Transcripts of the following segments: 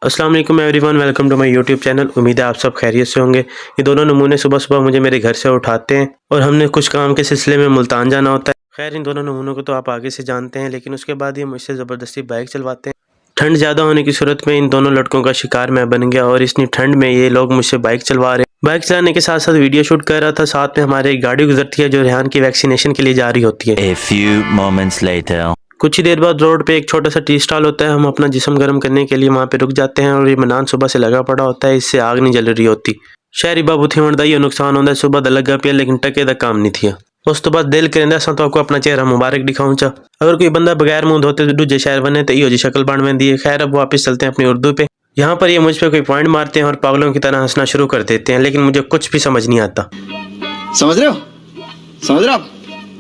अस्सलाम वालेकुम everyone, welcome to my YouTube channel. उम्मीद है आप सब खैरियत से होंगे। ये दोनों नमूने सुबह सुबह मुझे मेरे घर से उठाते हैं और हमने कुछ काम के सिलसिले में मुल्तान जाना होता है। खैर, इन दोनों नमूनों को तो आप आगे से जानते हैं, लेकिन उसके बाद ये मुझसे ज़बरदस्ती बाइक चलवाते हैं। ठंड ज़्यादा होने की सूरत में इन दोनों लड़कों का शिकार मैं बन गया और इतनी ठंड में ये लोग मुझसे बाइक चलवा रहे हैं। बाइक चलाने के साथ साथ वीडियो शूट कर रहा था। साथ में हमारे एक गाड़ी गुजरती है जो रेहान की वैक्सीनेशन के लिए जा रही होती है। A few moments later. कुछ ही देर बाद रोड पे एक छोटा सा टी स्टॉल होता है। हम अपना जिस्म गर्म करने के लिए वहाँ पे रुक जाते हैं और ये मनान सुबह से लगा पड़ा होता है, इससे आग नहीं जल रही होती। शहरी बाबू थी वणदा ये नुकसान होता है, सुबह दा लगा पिया लेकिन टके दा काम नहीं थिया। उस तो बाद दिल करेंदा असां तो आपको अपना चेहरा मुबारक दिखाऊं चा। अगर कोई बंदा बगैर मुंह धोते दूजे शहर बने तो इहो जी शक्ल बन वेंदी है। खैर, अब वापस चलते हैं अपनी उर्दू पे। यहाँ पर ये मुझ पे कोई पॉइंट मारते हैं और पागलों की तरह हंसना शुरू कर देते हैं, लेकिन मुझे कुछ भी समझ नहीं आता। समझ रहे हो? समझ रहे हो आप?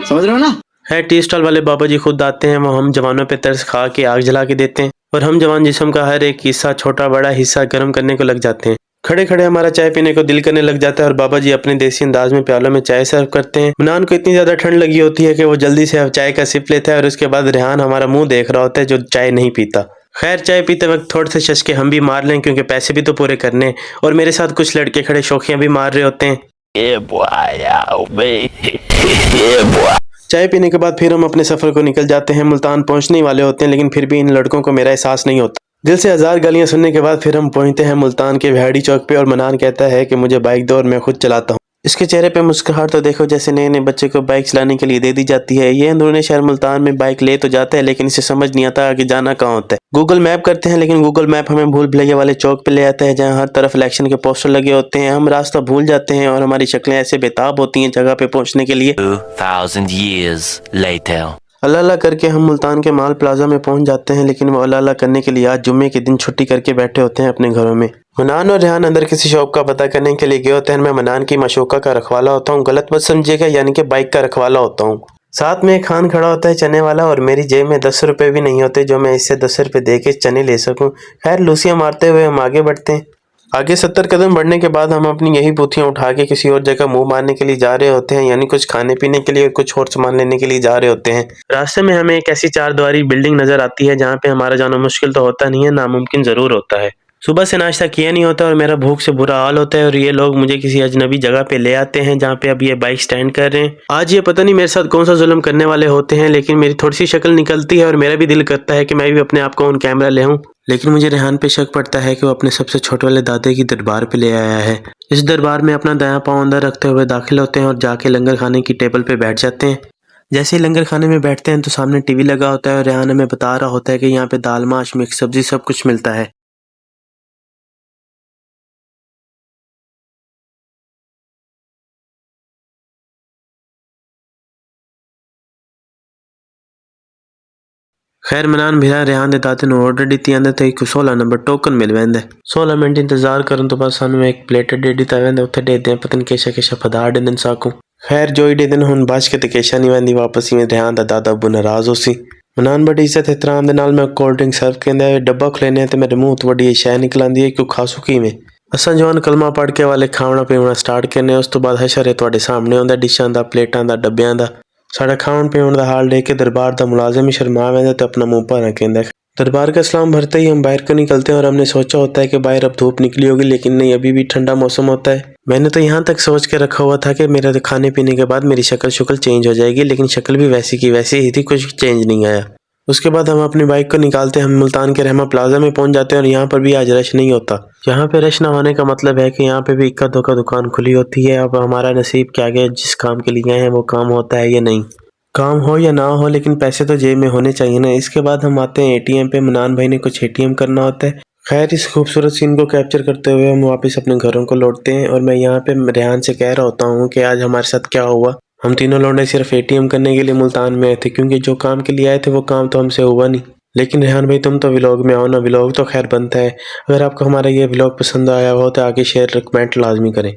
समझ रहे हो ना? है टी स्टॉल वाले बाबा जी खुद आते हैं, वो हम जवानों पे तरस खा के आग जला के देते हैं और हम जवान जिस्म का हर एक हिस्सा, छोटा बड़ा हिस्सा गर्म करने को लग जाते हैं। खड़े खड़े हमारा चाय पीने को दिल करने लग जाता है और बाबा जी अपने देसी अंदाज में प्यालों में चाय सर्व करते हैं। मनान को इतनी ज्यादा ठंड लगी होती है कि वो जल्दी से चाय का सिप लेता है और उसके बाद रेहान हमारा मुंह देख रहा होता है जो चाय नहीं पीता। खैर, चाय पीते वक्त थोड़े से चस्के हम भी मार लें क्योंकि पैसे भी तो पूरे करने, और मेरे साथ कुछ लड़के खड़े शौखियां भी मार रहे होते हैं। चाय पीने के बाद फिर हम अपने सफर को निकल जाते हैं। मुल्तान पहुंचने वाले होते हैं, लेकिन फिर भी इन लड़कों को मेरा एहसास नहीं होता। दिल से हजार गालियां सुनने के बाद फिर हम पहुंचते हैं मुल्तान के विहाड़ी चौक पे और मनान कहता है कि मुझे बाइक दो और मैं खुद चलाता हूं। इसके चेहरे पे मुस्कुराहट तो देखो जैसे नए नए बच्चे को बाइक चलाने के लिए दे दी जाती है। ये अंदरूनी शहर मुल्तान में बाइक ले तो जाता है, लेकिन इसे समझ नहीं आता कि जाना कहाँ होता है। गूगल मैप करते हैं, लेकिन गूगल मैप हमें भूल भुलैया वाले चौक पे ले आता है जहाँ हर तरफ इलेक्शन के पोस्टर लगे होते हैं। हम रास्ता भूल जाते हैं और हमारी शक्लें ऐसे बेताब होती हैं जगह पे पहुंचने के लिए। 2000 years later. अल्लाह अल्लाह करके हम मुल्तान के माल प्लाजा में पहुंच जाते हैं, लेकिन वो अल्लाह अल्लाह करने के लिए आज जुम्मे के दिन छुट्टी करके बैठे होते हैं अपने घरों में। मनान और रेहान अंदर किसी शॉप का पता करने के लिए गए होते हैं। मैं मनान की मशूका का रखवाला होता हूँ, गलत मत समझिएगा, यानी कि बाइक का रखवाला होता हूँ। साथ में एक खान खड़ा होता है चने वाला और मेरी जेब में 10 रुपए भी नहीं होते जो मैं इससे 10 रुपए दे के चने ले सकूं। खैर, लूसियां मारते हुए हम आगे बढ़ते हैं। आगे 70 कदम बढ़ने के बाद हम अपनी यही बूथियां उठा के किसी और जगह मुंह मारने के लिए जा रहे होते हैं, यानी कुछ खाने पीने के लिए और कुछ और सामान लेने के लिए जा रहे होते हैं। रास्ते में हमें एक ऐसी 4 द्वारी बिल्डिंग नजर आती है जहाँ पे हमारा जाना मुश्किल तो होता नहीं है, नामुमकिन जरूर होता है। सुबह से नाश्ता किया नहीं होता और मेरा भूख से बुरा हाल होता है और ये लोग मुझे किसी अजनबी जगह पे ले आते हैं जहाँ पे अब ये बाइक स्टैंड कर रहे हैं। आज ये पता नहीं मेरे साथ कौन सा जुल्म करने वाले होते हैं, लेकिन मेरी थोड़ी सी शक्ल निकलती है और मेरा भी दिल करता है कि मैं भी अपने आप को ऑन कैमरा ले आऊं। लेकिन मुझे रेहान पे शक पड़ता है कि वो अपने सबसे छोटे वाले दादे की दरबार पे ले आया है। इस दरबार में अपना दायां पांव अंदर रखते हुए दाखिल होते हैं और जाके लंगर खाने की टेबल पे बैठ जाते हैं। जैसे ही लंगर खाने में बैठते हैं तो सामने टीवी लगा होता है और रेहान हमें बता रहा होता है कि यहाँ पे दाल माश मिक्स सब्जी सब कुछ मिलता है। खैर, मनान भिरा रेहान दे दादे ਨੂੰ ਆਰਡਰ ਦਿੱਤੀ ਜਾਂਦਾ ਤੇ ਇੱਕ 16 ਨੰਬਰ ਟੋਕਨ ਮਿਲ ਵੈਂਦਾ। 16 ਮਿੰਟ ਇੰਤਜ਼ਾਰ ਕਰਨ ਤੋਂ ਬਾਅਦ ਸਾਨੂੰ ਇੱਕ ਪਲੇਟ ਦੇ ਦਿੱਤਾ ਵੈਂਦਾ। ਉੱਥੇ ਦੇਦੇ ਪਤਨ केशा केशा फदा देन साकू। खैर, जो ही देन हुन बच के ते केशा नहीं वैंदी वापस ही रेहान दा दादा अब्बू नाराज होसी। मनान बड़ी इज्जत एहतराम दे नाल मैं कोल्ड ड्रिंक सर्व कहंदा है। डब्बा खुलेने ते मेरे मुंह तो वड्डी शै निकल आंदी है कि खासू किवें। असां जवान कलमा पढ़ के वाले खावना पीवना स्टार्ट करने, उस तो बाद हशरे तुहाडे सामने आंदा डिशां दा, प्लेटां दा, डब्बियां दा। साढ़ा खावन पीवन का हाल देख के दरबार का मुलाजिम ही शर्मा वैंदा तो अपना मुंह भरा कहता है। दरबार का सलाम भरते ही हम बाहर को निकलते हैं और हमने सोचा होता है कि बाहर अब धूप निकली होगी, लेकिन नहीं, अभी भी ठंडा मौसम होता है। मैंने तो यहाँ तक सोच के रखा हुआ था कि मेरे खाने पीने के बाद मेरी शक्ल चेंज हो जाएगी, लेकिन शक्ल भी वैसी की वैसी ही थी, कुछ चेंज नहीं आया। उसके बाद हम अपनी बाइक को निकालते हम मुल्तान के रहमा प्लाजा में पहुंच जाते हैं और यहाँ पर भी आज रश नहीं होता। यहाँ पे रश ना होने का मतलब है कि यहाँ पे भी इक्का दुक्का दुकान खुली होती है। अब हमारा नसीब क्या गया, जिस काम के लिए हैं वो काम होता है या नहीं। काम हो या ना हो, लेकिन पैसे तो जेब में होने चाहिए ना। इसके बाद हम आते हैं एटीएम पे। मनान भाई ने कुछ एटीएम करना होता है। खैर, इस खूबसूरत सीन को कैप्चर करते हुए हम वापस अपने घरों को लौटते हैं और मैं यहाँ पे रेहान से कह रहा होता हूँ कि आज हमारे साथ क्या हुआ। हम तीनों लौंडे सिर्फ एटीएम करने के लिए मुल्तान में आए थे, क्योंकि जो काम के लिए आए थे वो काम तो हमसे हुआ नहीं। लेकिन रेहान भाई, तुम तो व्लॉग में आओ ना, व्लॉग तो खैर बनता है। अगर आपको हमारा ये व्लॉग पसंद आया हो तो आगे शेयर कमेंट लाजमी करें।